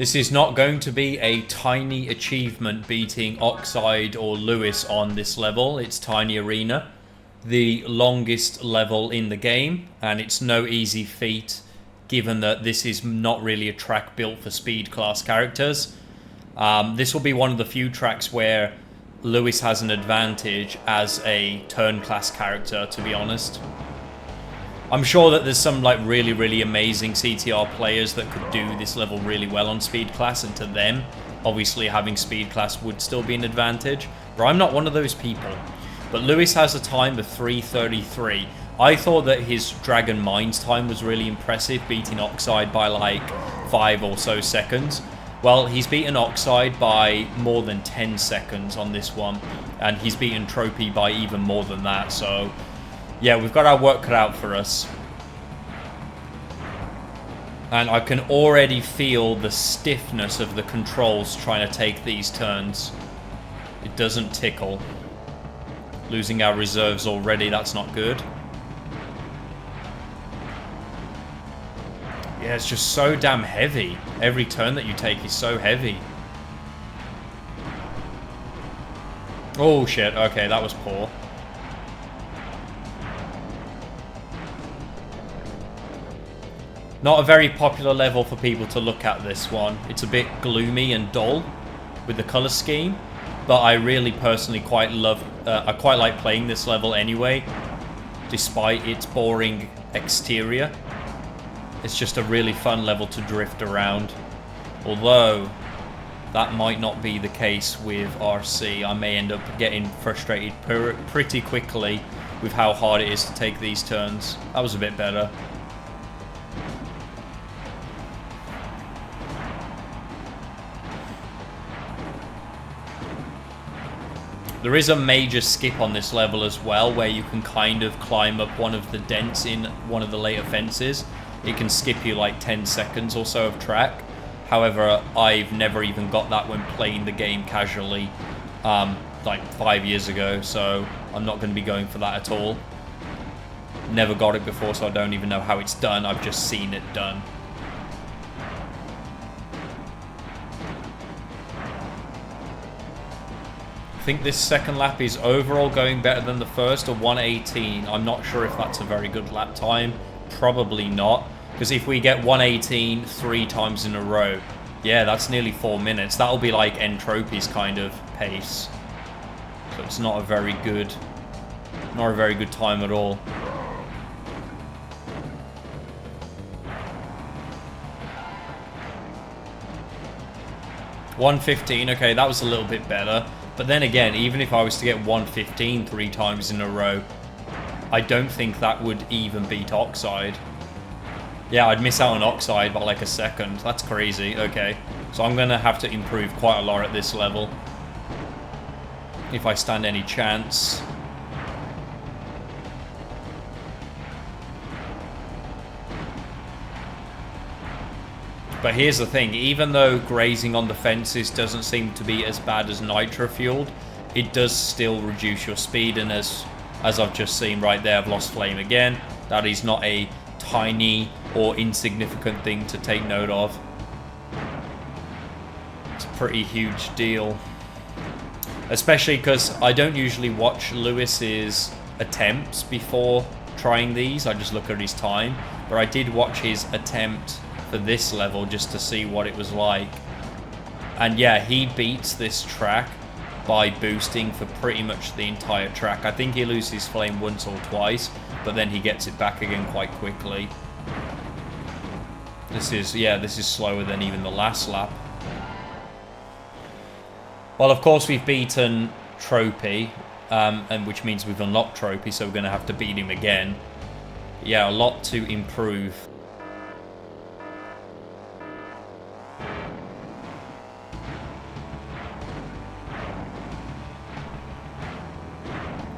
This is not going to be a tiny achievement beating Oxide or Lewis on this level. It's Tiny Arena, the longest level in the game, and it's no easy feat given that this is not really a track built for speed class characters. This will be one of the few tracks where Lewis has an advantage as a turn class character, to be honest. I'm sure that there's some like really amazing CTR players that could do this level really well on speed class, and to them, obviously having speed class would still be an advantage. But I'm not one of those people. But Lewis has a time of 3:33. I thought that his Dragon Mines time was really impressive, beating Oxide by like 5 or so seconds. Well, he's beaten Oxide by more than 10 seconds on this one, and he's beaten Tropy by even more than that, so yeah, we've got our work cut out for us. And I can already feel the stiffness of the controls trying to take these turns. It doesn't tickle. Losing our reserves already, that's not good. Yeah, it's just so damn heavy. Every turn that you take is so heavy. Oh shit, okay, that was poor. Not a very popular level for people to look at, this one. It's a bit gloomy and dull with the color scheme, but I really personally quite love, I quite like playing this level anyway, despite its boring exterior. It's just a really fun level to drift around. Although, that might not be the case with RC. I may end up getting frustrated pretty quickly with how hard it is to take these turns. That was a bit better. There is a major skip on this level as well, where you can kind of climb up one of the dents in one of the later fences. It can skip you like 10 seconds or so of track. However, I've never even got that when playing the game casually, like 5 years ago, so I'm not going to be going for that at all. Never got it before, so I don't even know how it's done. I've just seen it done. I think this second lap is overall going better than the first, a 1:18. I'm not sure if that's a very good lap time. Probably not, because if we get 1:18 3 times in a row, yeah, that's nearly 4 minutes. That'll be like Entropy's kind of pace. So it's not a very good time at all. $1:15, okay, that was a little bit better. But then again, even if I was to get 1:15 3 times in a row, I don't think that would even beat Oxide. Yeah, I'd miss out on Oxide by like a second. That's crazy. Okay, so I'm going to have to improve quite a lot at this level if I stand any chance. But here's the thing, even though grazing on the fences doesn't seem to be as bad as nitro fueled, it does still reduce your speed, and as I've just seen right there, I've lost flame again. That is not a tiny or insignificant thing to take note of. It's a pretty huge deal. Especially because I don't usually watch Lewis's attempts before trying these, I just look at his time. But I did watch his attempt for this level just to see what it was like. And yeah, he beats this track by boosting for pretty much the entire track. I think he loses flame once or twice, but then he gets it back again quite quickly. This is slower than even the last lap. Well, of course we've beaten Tropy, and which means we've unlocked Tropy, so we're going to have to beat him again. Yeah, a lot to improve.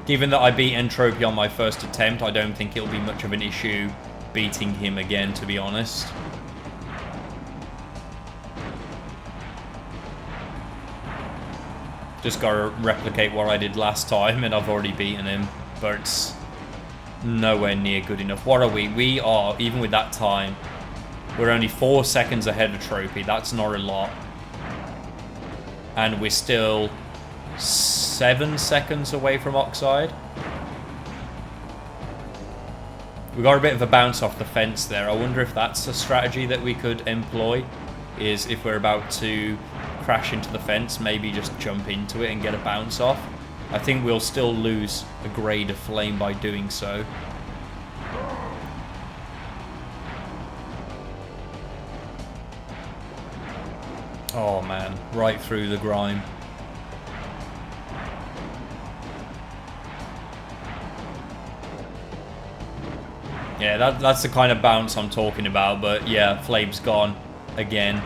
Given that I beat Entropy on my first attempt, I don't think it'll be much of an issue beating him again, to be honest. Just gotta replicate what I did last time, and I've already beaten him, but it's nowhere near good enough. What are we? We are, even with that time, We're only 4 seconds ahead of Trophy. That's not a lot. And we're still 7 seconds away from Oxide. We got a bit of a bounce off the fence there. I wonder if that's a strategy that we could employ. Is if we're about to crash into the fence, maybe just jump into it and get a bounce off. I think we'll still lose a grade of flame by doing so. Oh man, right through the grime. Yeah, that's the kind of bounce I'm talking about, but yeah, flame's gone again.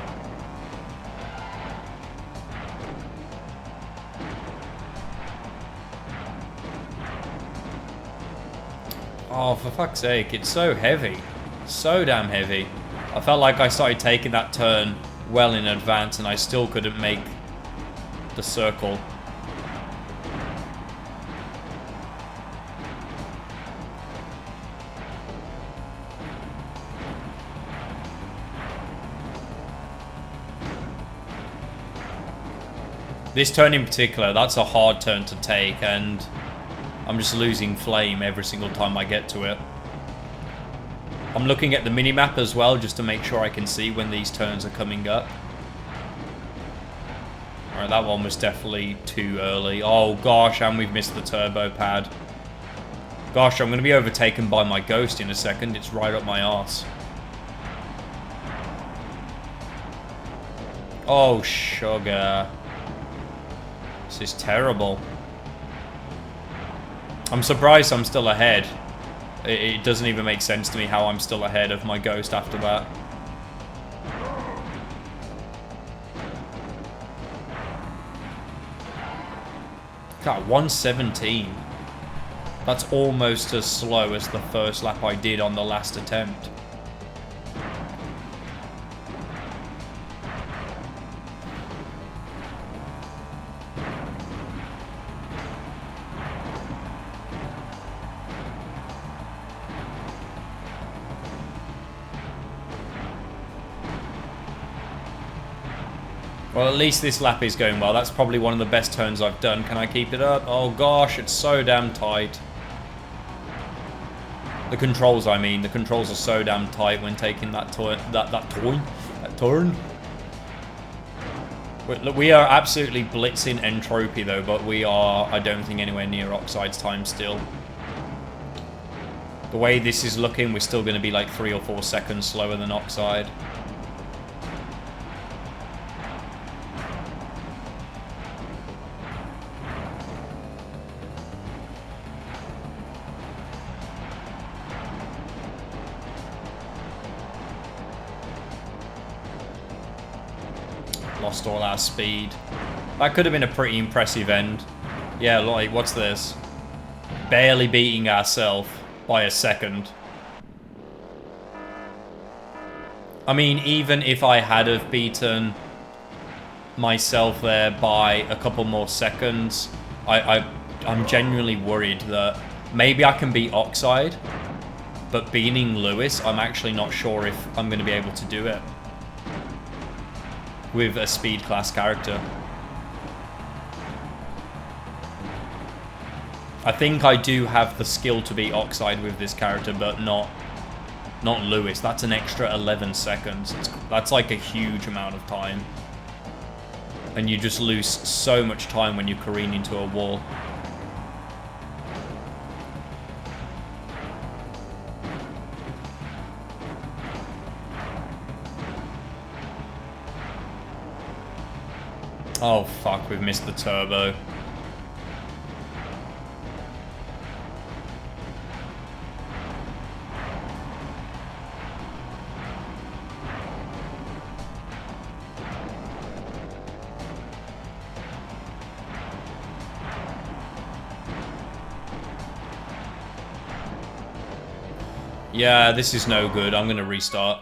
Oh, for fuck's sake, it's so heavy. So damn heavy. I felt like I started taking that turn well in advance and I still couldn't make the circle. This turn in particular, that's a hard turn to take, and I'm just losing flame every single time I get to it. I'm looking at the minimap as well, just to make sure I can see when these turns are coming up. Alright, that one was definitely too early. Oh gosh, and we've missed the turbo pad. Gosh, I'm going to be overtaken by my ghost in a second. It's right up my arse. Oh, sugar. This is terrible. I'm surprised I'm still ahead. It doesn't even make sense to me how I'm still ahead of my ghost after that. God, 117. That's almost as slow as the first lap I did on the last attempt. Well, at least this lap is going well. That's probably one of the best turns I've done. Can I keep it up? Oh gosh, it's so damn tight. The controls, I mean. The controls are so damn tight when taking that turn. That turn. Look, we are absolutely blitzing Entropy though, but we are, I don't think, anywhere near Oxide's time still. The way this is looking, we're still going to be like 3 or 4 seconds slower than Oxide. Lost all our speed. That could have been a pretty impressive end. Yeah, like, what's this? Barely beating ourselves by a second. I mean, even if I had have beaten myself there by a couple more seconds, I'm genuinely worried that maybe I can beat Oxide, but beating Lewis, I'm actually not sure if I'm going to be able to do it with a speed class character. I think I do have the skill to beat Oxide with this character, but not Lewis. That's an extra 11 seconds. That's like a huge amount of time. And you just lose so much time when you careen into a wall. Oh fuck, we've missed the turbo. Yeah, this is no good. I'm gonna restart.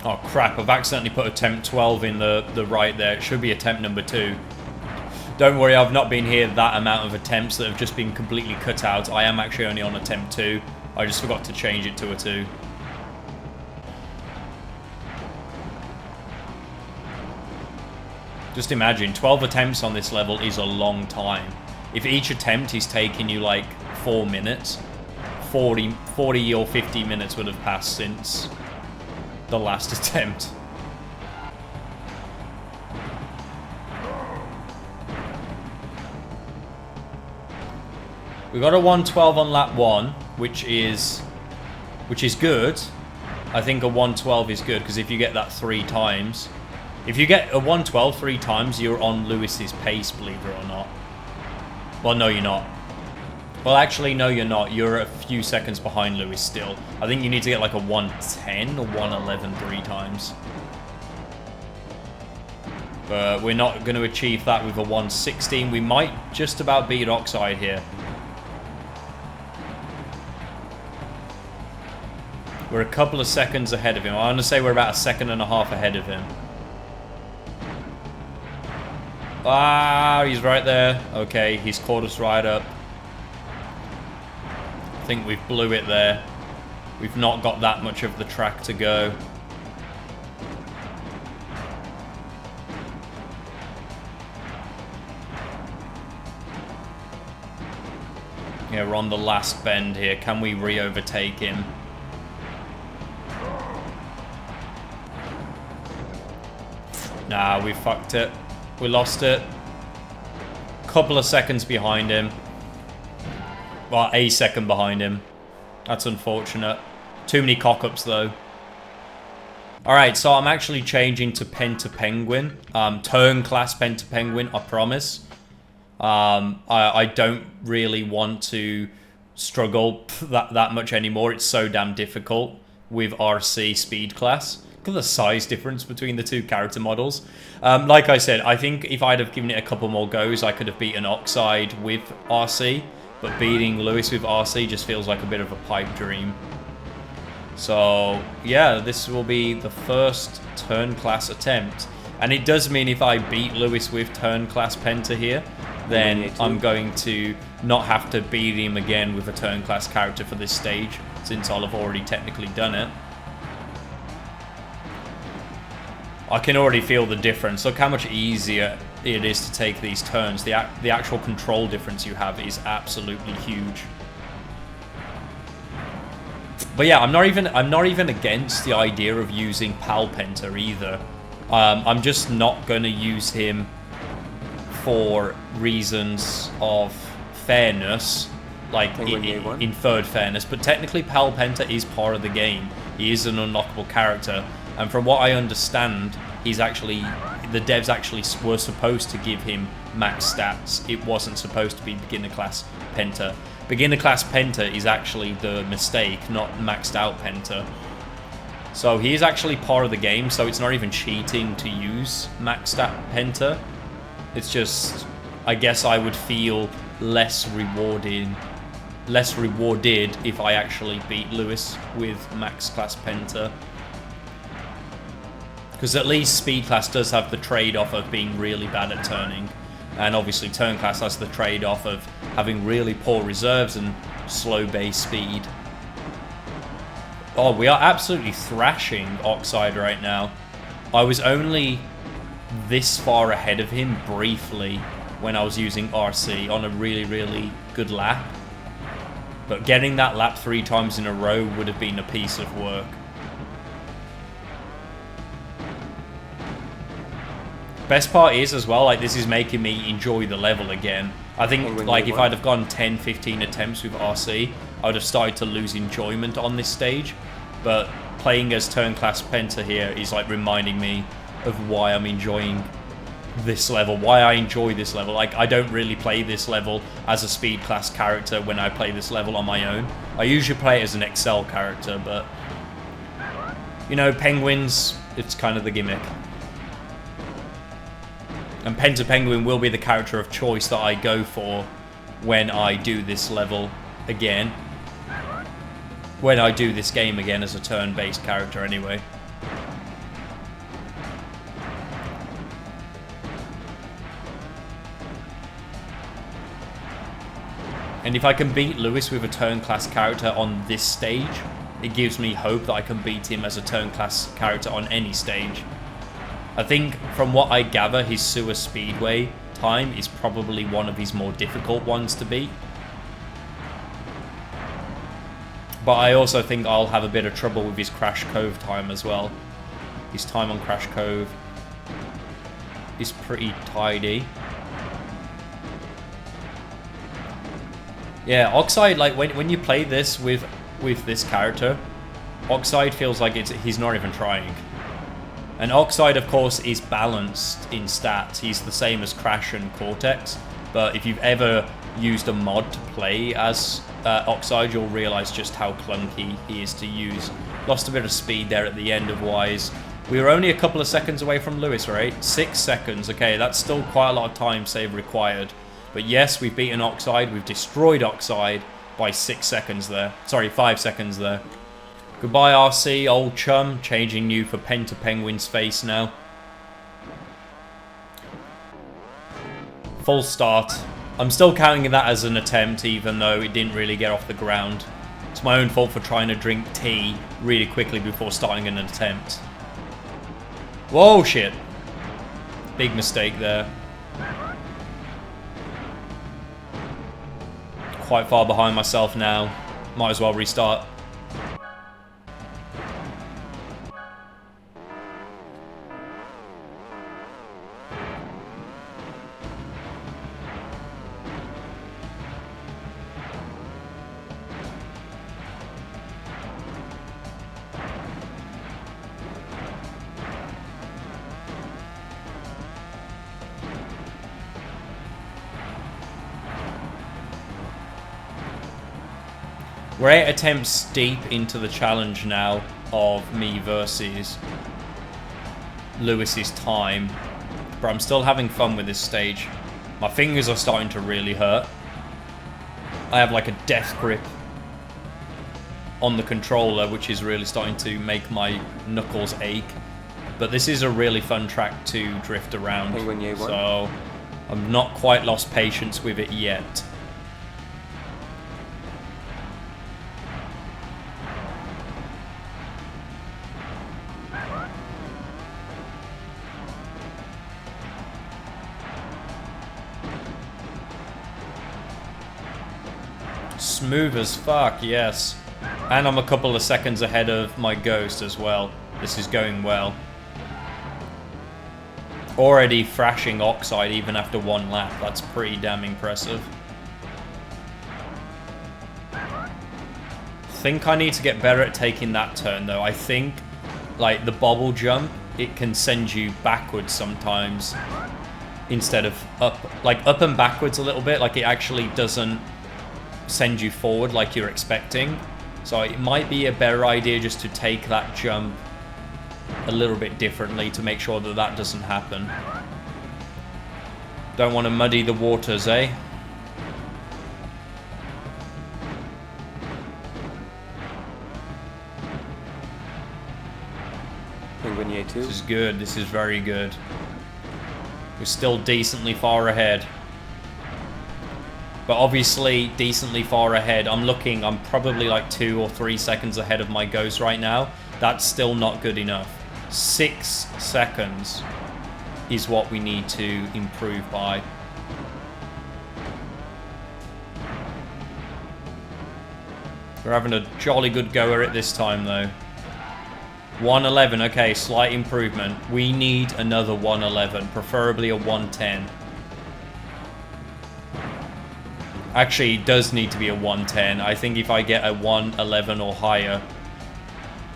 Oh crap, I've accidentally put attempt 12 in the right there. It should be attempt number 2. Don't worry, I've not been here that amount of attempts that have just been completely cut out. I am actually only on attempt 2. I just forgot to change it to a 2. Just imagine, 12 attempts on this level is a long time. If each attempt is taking you like 4 minutes, 40 or 50 minutes would have passed since the last attempt. We got a 112 on lap 1, which is good. I think a 112 is good because if you get that 3 times, if you get a 112 3 times, you're on Lewis's pace, believe it or not. Well, no, you're not. Well, actually, no, you're not. You're a few seconds behind Lewis still. I think you need to get like a 110 or 111 3 times. But we're not going to achieve that with a 116. We might just about beat Oxide here. We're a couple of seconds ahead of him. I want to say we're about 1.5 seconds ahead of him. Ah, he's right there. Okay, he's caught us right up. I think we've blew it there. We've not got that much of the track to go. Yeah, we're on the last bend here. Can we re-overtake him? Nah, we fucked it. We lost it. Couple of seconds behind him. Well, a second behind him. That's unfortunate. Too many cock-ups, though. Alright, so I'm actually changing to Penta Penguin. Turn class Penta Penguin, I promise. I don't really want to struggle that much anymore. It's so damn difficult with RC speed class. Look at the size difference between the two character models. Like I said, I think if I'd have given it a couple more goes, I could have beaten Oxide with RC. But beating Lewis with RC just feels like a bit of a pipe dream. So, yeah, this will be the first turn class attempt. And it does mean if I beat Lewis with turn class Penta here, then I'm going to not have to beat him again with a turn class character for this stage, since I'll have already technically done it. I can already feel the difference. Look how much easier it is to take these turns. The actual control difference you have is absolutely huge. But yeah, I'm not even against the idea of using Pal Penta either. I'm just not going to use him for reasons of fairness, like inferred fairness. But technically, Pal Penta is part of the game. He is an unlockable character. And from what I understand, he's actually... The devs actually were supposed to give him max stats. It wasn't supposed to be beginner class Penta. Beginner class Penta is actually the mistake, not maxed out Penta. So he is actually part of the game, so it's not even cheating to use maxed out Penta. It's just... I guess I would feel less rewarded if I actually beat Lewis with max class Penta. Because at least speed class does have the trade-off of being really bad at turning. And obviously turn class has the trade-off of having really poor reserves and slow base speed. Oh, we are absolutely thrashing Oxide right now. I was only this far ahead of him briefly when I was using RC on a really, really good lap. But getting that lap 3 times in a row would have been a piece of work. Best part is as well, like, this is making me enjoy the level again. I think, like, if I'd have gone 10, 15 attempts with RC, I would have started to lose enjoyment on this stage. But playing as turn class Penta here is, like, reminding me of why I'm enjoying this level, why I enjoy this level. Like, I don't really play this level as a speed class character when I play this level on my own. I usually play it as an Excel character, but, you know, Penguins, it's kind of the gimmick. And Penta Penguin will be the character of choice that I go for when I do this level again. When I do this game again as a turn-based character anyway. And if I can beat Lewis with a turn class character on this stage, it gives me hope that I can beat him as a turn class character on any stage. I think from what I gather, his Sewer Speedway time is probably one of his more difficult ones to beat. But I also think I'll have a bit of trouble with his Crash Cove time as well. His time on Crash Cove is pretty tidy. Yeah, Oxide, like when you play this with this character, Oxide feels like he's not even trying. And Oxide, of course, is balanced in stats. He's the same as Crash and Cortex. But if you've ever used a mod to play as Oxide, you'll realize just how clunky he is to use. Lost a bit of speed there at the end of Wise. We were only a couple of seconds away from Lewis, right? 6 seconds. Okay, that's still quite a lot of time save required. But yes, we've beaten Oxide. We've destroyed Oxide by 6 seconds there. Sorry, 5 seconds there. Goodbye, RC, old chum. Changing you for Penta Penguin's face now. Full start. I'm still counting that as an attempt, even though it didn't really get off the ground. It's my own fault for trying to drink tea really quickly before starting an attempt. Whoa, shit. Big mistake there. Quite far behind myself now. Might as well restart. We're 8 attempts deep into the challenge now of me versus Lewis's time, but I'm still having fun with this stage. My fingers are starting to really hurt. I have like a death grip on the controller, which is really starting to make my knuckles ache. But this is a really fun track to drift around, so I'm not quite lost patience with it yet. Smooth as fuck, yes. And I'm a couple of seconds ahead of my Ghost as well. This is going well. Already thrashing Oxide even after 1 lap. That's pretty damn impressive. Think I need to get better at taking that turn though. I think like the bobble jump, it can send you backwards sometimes instead of up. Like up and backwards a little bit. Like it actually doesn't send you forward like you're expecting. So it might be a better idea just to take that jump a little bit differently to make sure that that doesn't happen. Don't want to muddy the waters, eh? This is good. This is very good. We're still decently far ahead. But obviously, decently far ahead. I'm probably like 2 or 3 seconds ahead of my Ghost right now. That's still not good enough. 6 seconds is what we need to improve by. We're having a jolly good goer at this time though. 1:11, okay, slight improvement. We need another 1:11, preferably a 1:10. Actually, it does need to be a 1:10. I think if I get a 1:11 or higher,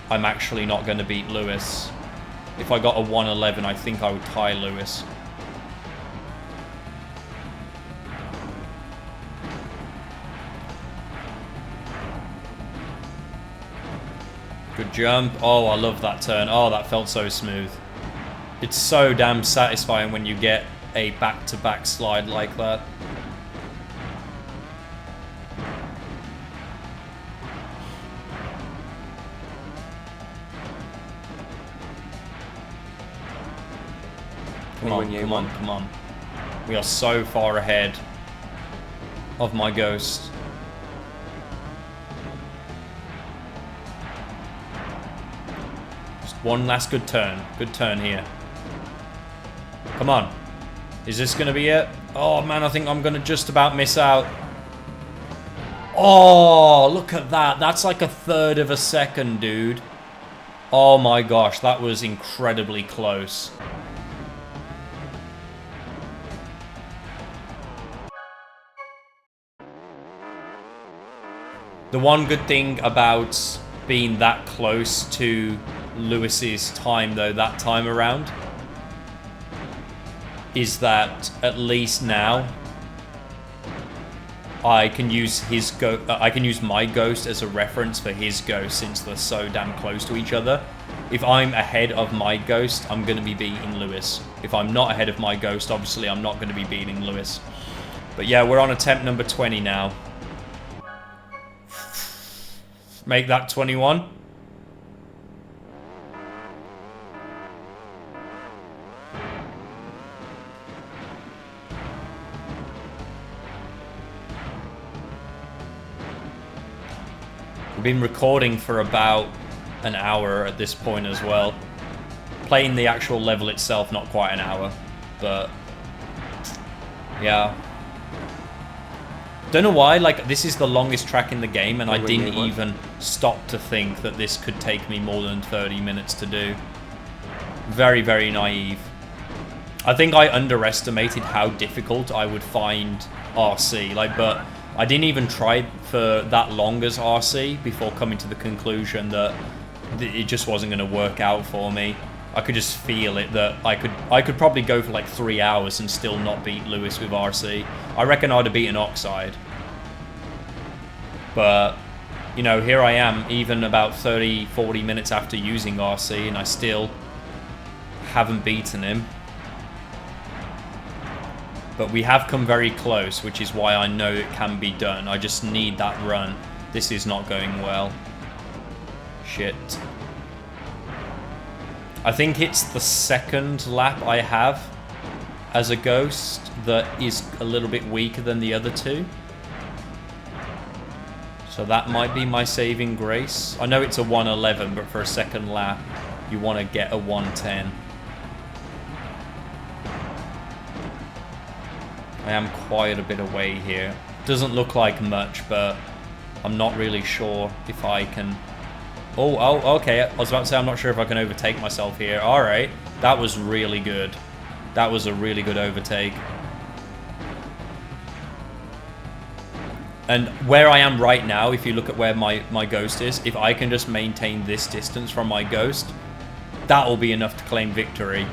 I'm actually not going to beat Lewis. If I got a 1:11, I think I would tie Lewis. Good jump. Oh, I love that turn. Oh, that felt so smooth. It's so damn satisfying when you get a back-to-back slide like that. Come on, come on, come on. We are so far ahead of my Ghost. One last good turn. Good turn here. Come on. Is this going to be it? Oh, man, I think I'm going to just about miss out. Oh, look at that. That's like a third of a second, dude. Oh, my gosh. That was incredibly close. The one good thing about being that close to Lewis's time, though, that time around, is that at least now I can use my ghost as a reference for his ghost, since they're so damn close to each other. If I'm ahead of my ghost, I'm going to be beating Lewis. If I'm not ahead of my ghost, obviously I'm not going to be beating Lewis. But yeah, we're on attempt number 20 now. Make that 21. We've been recording for about an hour at this point as well. Playing the actual level itself, not quite an hour, but yeah. Don't know why, like, this is the longest track in the game, and I didn't even stop to think that this could take me more than 30 minutes to do. Very, very naive. I think I underestimated how difficult I would find RC, like, but I didn't even try for that long as RC before coming to the conclusion that it just wasn't going to work out for me. I could just feel it, that I could probably go for like 3 hours and still not beat Lewis with RC. I reckon I'd have beaten Oxide. But, you know, here I am, even about 30, 40 minutes after using RC, and I still haven't beaten him. But we have come very close, which is why I know it can be done. I just need that run. This is not going well. Shit. I think it's the second lap I have as a ghost that is a little bit weaker than the other two. So that might be my saving grace. I know it's a 1:11, but for a second lap, you want to get a 1:10. I am quite a bit away here. Doesn't look like much, but I'm not really sure if I can... Oh, okay. I was about to say I'm not sure if I can overtake myself here. Alright. That was really good. That was a really good overtake. And where I am right now, if you look at where my ghost is, if I can just maintain this distance from my ghost, that will be enough to claim victory.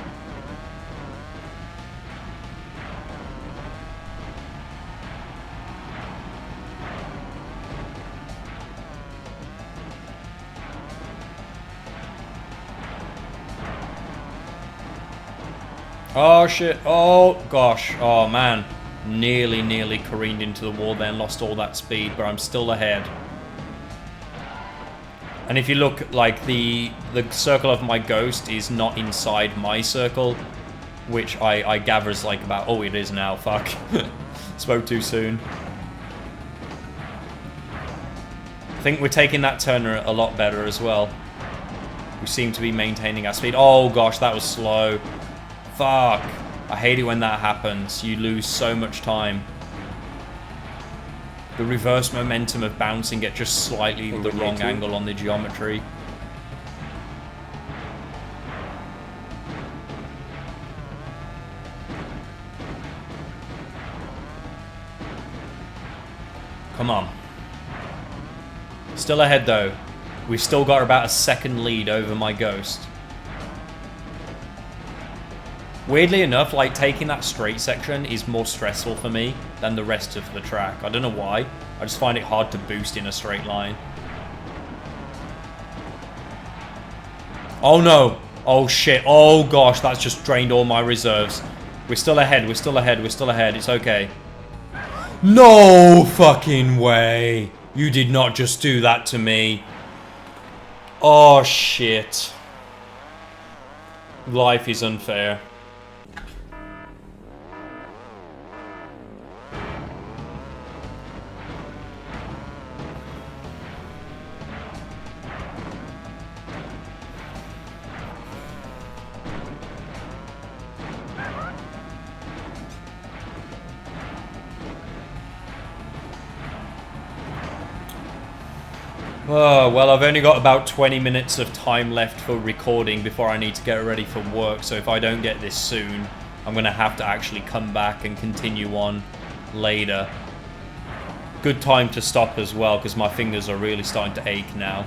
Oh shit, oh gosh, oh man. Nearly careened into the wall then, lost all that speed, but I'm still ahead. And if you look, like, the circle of my ghost is not inside my circle, which I gather is like about... Oh, it is now, fuck. Spoke too soon. I think we're taking that turn a lot better as well. We seem to be maintaining our speed. Oh gosh, that was slow. Fuck. I hate it when that happens. You lose so much time. The reverse momentum of bouncing at just slightly the wrong angle on the geometry. Come on. Still ahead though. We've still got about a second lead over my ghost. Weirdly enough, like, taking that straight section is more stressful for me than the rest of the track. I don't know why. I just find it hard to boost in a straight line. Oh no. Oh shit. Oh gosh, that's just drained all my reserves. We're still ahead. We're still ahead. We're still ahead. It's okay. No fucking way. You did not just do that to me. Oh shit. Life is unfair. Oh, well, I've only got about 20 minutes of time left for recording before I need to get ready for work, so if I don't get this soon, I'm going to have to actually come back and continue on later. Good time to stop as well, because my fingers are really starting to ache now.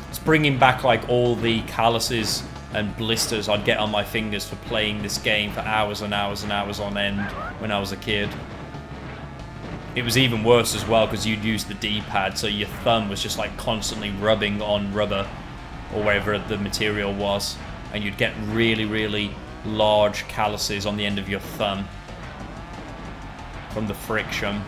It's bringing back like all the calluses and blisters I'd get on my fingers for playing this game for hours and hours and hours on end when I was a kid. It was even worse as well because you'd use the D-pad, so your thumb was just like constantly rubbing on rubber or wherever the material was, and you'd get really, really large calluses on the end of your thumb from the friction.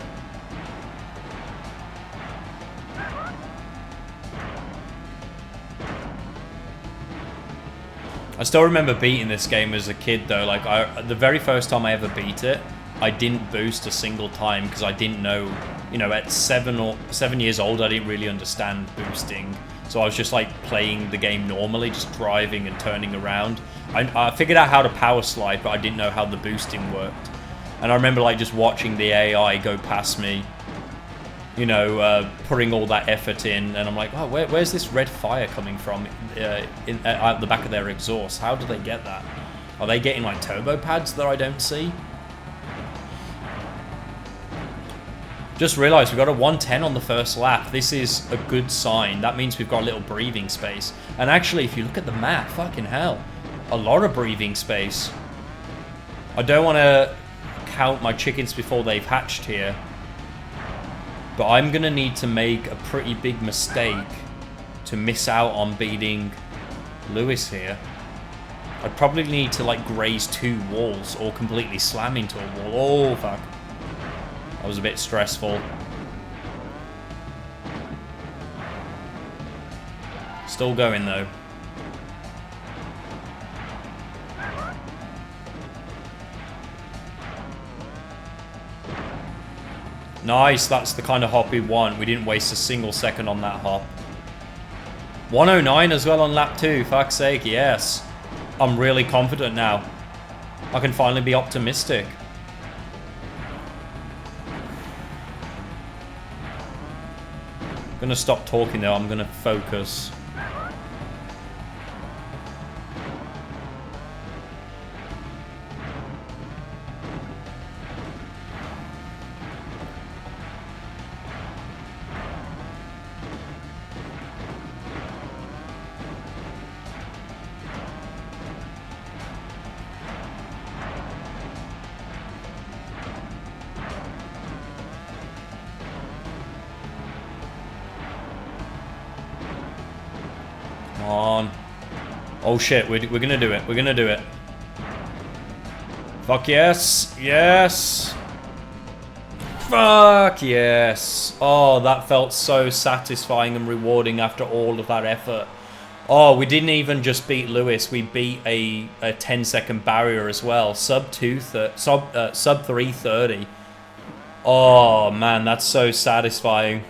I still remember beating this game as a kid though. Like the very first time I ever beat it, I didn't boost a single time because I didn't know, you know, at 7 years old I didn't really understand boosting. So I was just like playing the game normally, just driving and turning around. I figured out how to power slide, but I didn't know how the boosting worked. And I remember like just watching the AI go past me, you know, putting all that effort in, and I'm like, oh, where's this red fire coming from out the back of their exhaust? How do they get that? Are they getting like turbo pads that I don't see? Just realised we've got a 110 on the first lap. This is a good sign. That means we've got a little breathing space. And actually, if you look at the map, fucking hell, a lot of breathing space. I don't want to count my chickens before they've hatched here, but I'm going to need to make a pretty big mistake to miss out on beating Lewis here. I'd probably need to like graze 2 walls or completely slam into a wall. Oh, fuck. That was a bit stressful. Still going though. Nice, that's the kind of hop we want. We didn't waste a single second on that hop. 109 as well on lap 2, fuck's sake, yes. I'm really confident now. I can finally be optimistic. I'm gonna stop talking though, I'm gonna focus. On. Oh shit, we're gonna do it. We're gonna do it. Fuck yes. Yes. Fuck yes. Oh, that felt so satisfying and rewarding after all of that effort. Oh, we didn't even just beat Lewis. We beat a 10-second barrier as well. Sub 330. Oh man, that's so satisfying.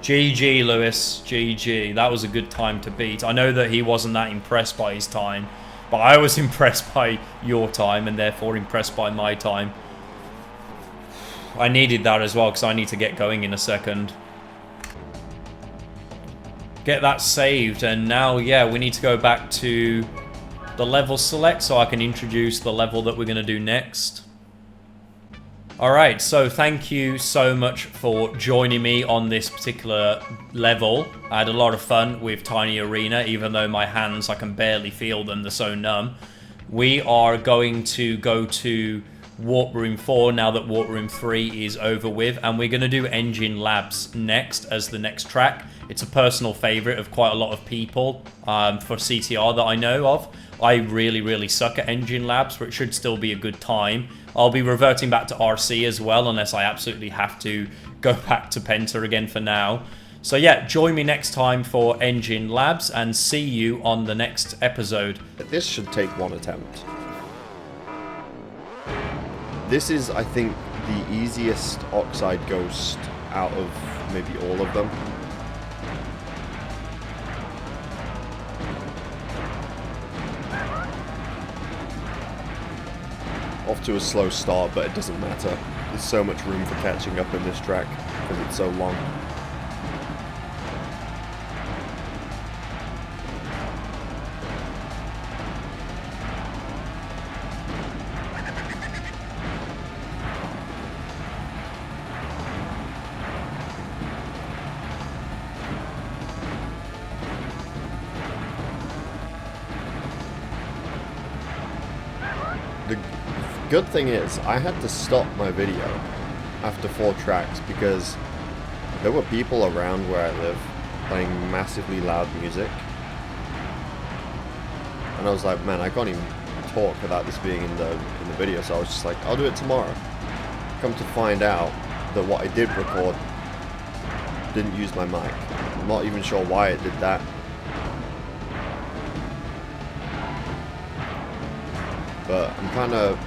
GG, Lewis. GG. That was a good time to beat. I know that he wasn't that impressed by his time, but I was impressed by your time and therefore impressed by my time. I needed that as well because I need to get going in a second. Get that saved, and now, yeah, we need to go back to the level select so I can introduce the level that we're going to do next. Alright, so thank you so much for joining me on this particular level. I had a lot of fun with Tiny Arena, even though my hands, I can barely feel them, they're so numb. We are going to go to Warp Room 4 now that Warp Room 3 is over with, and we're going to do Engine Labs next as the next track. It's a personal favourite of quite a lot of people for CTR that I know of. I really suck at Engine Labs, but it should still be a good time. I'll be reverting back to RC as well, unless I absolutely have to go back to Penta again for now. So yeah, join me next time for Engine Labs, and see you on the next episode. This should take 1 attempt. This is, I think, the easiest Oxide Ghost out of maybe all of them. Off to a slow start, but it doesn't matter. There's so much room for catching up in this track because it's so long. good thing is, I had to stop my video after 4 tracks because there were people around where I live playing massively loud music. And I was like, man, I can't even talk without this being in the video, so I was just like, I'll do it tomorrow. Come to find out that what I did record didn't use my mic. I'm not even sure why it did that. But I'm kind of,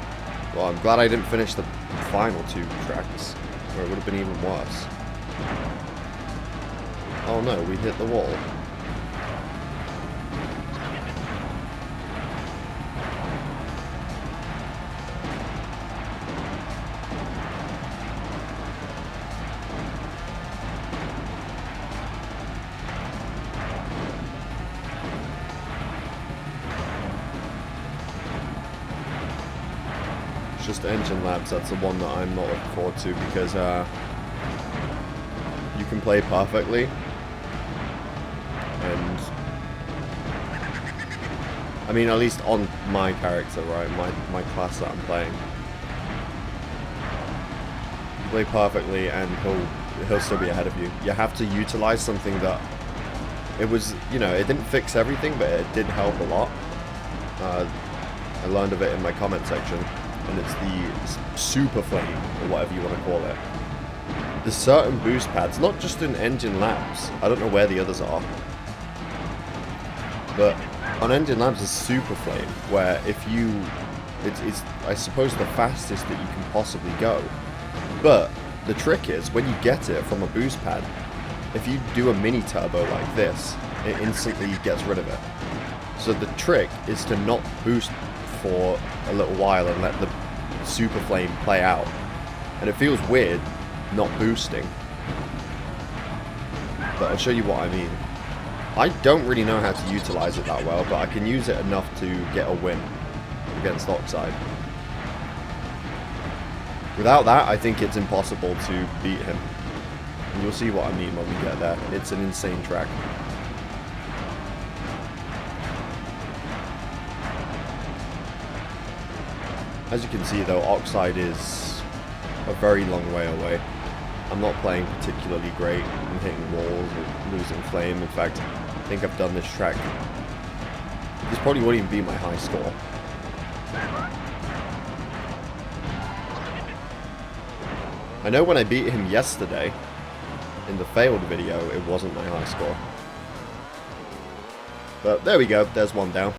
well, I'm glad I didn't finish the final 2 tracks, or it would have been even worse. Oh no, we hit the wall. Just Engine Labs, that's the one that I'm not looking forward to because you can play perfectly and I mean at least on my character, right, my class that I'm playing, you play perfectly and he'll still be ahead of you. You have to utilize something that it was, you know, it didn't fix everything but it did help a lot. I learned of it in my comment section. And it's the super flame, or whatever you want to call it. There's certain boost pads, not just in Engine Labs, I don't know where the others are, but on Engine Labs there's super flame, where if you, it's I suppose the fastest that you can possibly go, but the trick is, when you get it from a boost pad, if you do a mini turbo like this, it instantly gets rid of it. So the trick is to not boost for a little while and let the super flame play out, and it feels weird not boosting, but I'll show you what I mean. I don't really know how to utilize it that well, but I can use it enough to get a win against Oxide. Without that, I think it's impossible to beat him, and you'll see what I mean when we get there. It's an insane track. As you can see though, Oxide is a very long way away. I'm not playing particularly great. I'm hitting walls and losing flame. In fact, I think I've done this track. This probably won't even be my high score. I know when I beat him yesterday, in the failed video, it wasn't my high score. But there we go, there's one down.